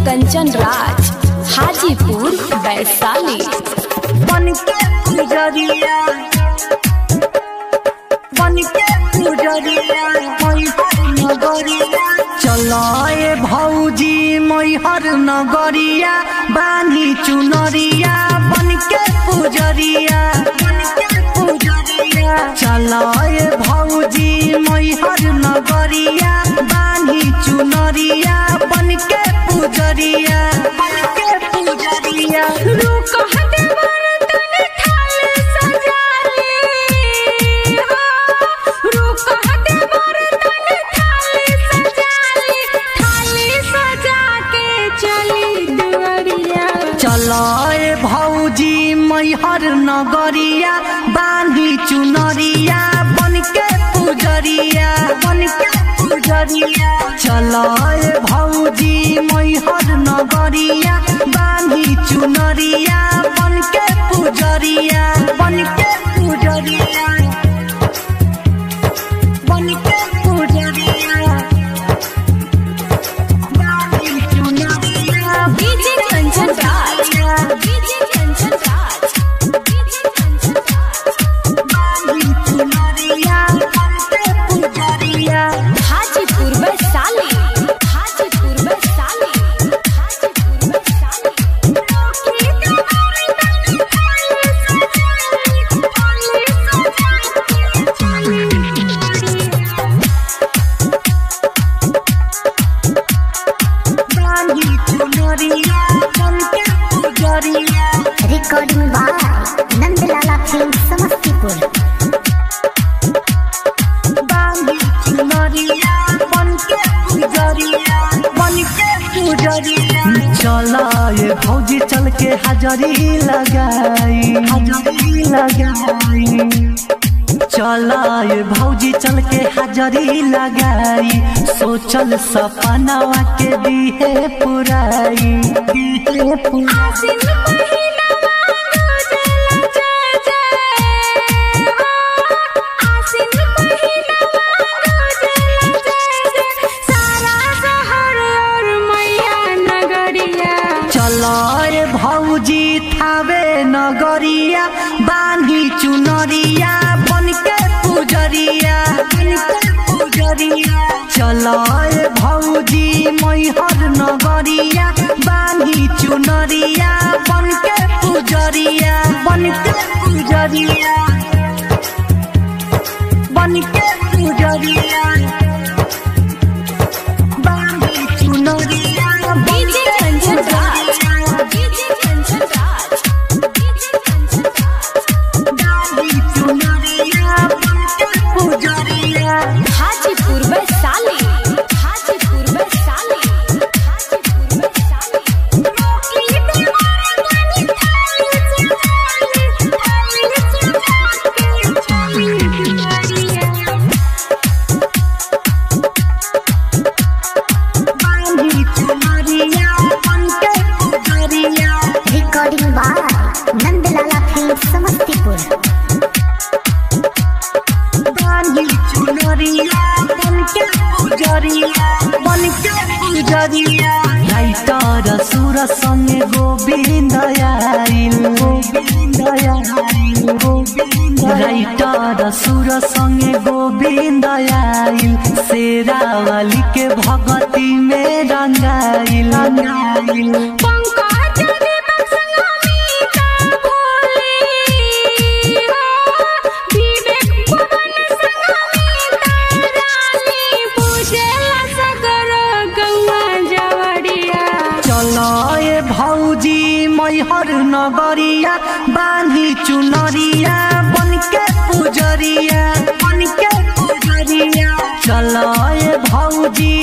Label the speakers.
Speaker 1: कंचन राज, हाजीपुर वैशाली।
Speaker 2: बनके पुजरिया, बनके पुजरिया मैहर नगरिया। चलाए भौजी मैहर नगरिया, बानी चुनरिया बनके पुजरिया, बनके पुजरिया। चलाए भौजी मैहर नगरिया, बानी चुनरिया बनके पुजरिया, बनके पुजरिया। चलाए भौजी मैहर नगरिया, बांधी चुनरिया बनके पुजरिया, बनके पुजरिया। चलाए भौजी मैहर नगरिया, बांधी चुनरिया बनके पुजरिया, बनके पुजरिया, बनके पुजरिया। बांधी चुनरिया
Speaker 1: DJ Kanchan Raj, DJ Kanchan Raj, DJ Kanchan Raj.
Speaker 2: बांधी चुनरिया बनके पुजरिया।
Speaker 1: हाजीपुर वैशाली, हाजीपुर वैशाली, हाजीपुर वैशाली।
Speaker 2: बांधी चुनरिया बनके पुजरिया।
Speaker 3: Recording by Nandlala film Samastipur.
Speaker 2: बांधी चुनरिया बनके पुजरिया, बनके पुजरिया। चलाए भौजी चल के हाजरी लगाई, हाजरी लगाई। चलाए भौजी चल के हाजरी लगाई, सोचल सपनावा के दिहे पुराई, दिहे पुराई। चलाए भौजी थावे नगरिया, बांधी चुनरिया बनके पुजरिया, बनके पुजरिया। चलाए भौजी मैहर नगरिया, बांधी चुनरिया बनके पुजरिया, बनके पुजरिया, बनके पुजरिया। बांधी चुनरिया
Speaker 1: DJ Kanchan Raj, DJ Kanchan Raj, DJ Kanchan Raj.
Speaker 2: बांधी चुनरिया बनके पुजरिया।
Speaker 1: हाजीपुर वैशाली, हाजीपुर वैशाली, हाजीपुर वैशाली।
Speaker 2: बांधी चुनरिया बनके पुजरिया।
Speaker 3: Recording by Nandlala film Samastipur.
Speaker 2: बांधी चुनरिया बनके पुजरिया, बनके पुजरिया। राइटर सुर संगे गोविंद आइल, गोविंद आइल, गोविंद। राइटर सुर संगे गोविंद आइल, शेरावाली के भगती में रंगाइल, रंगाइल। चलाए भौजी मैहर नगरिया, बांधी चुनरिया बनके पुजरिया, बनके पुजरिया। चलाए भौजी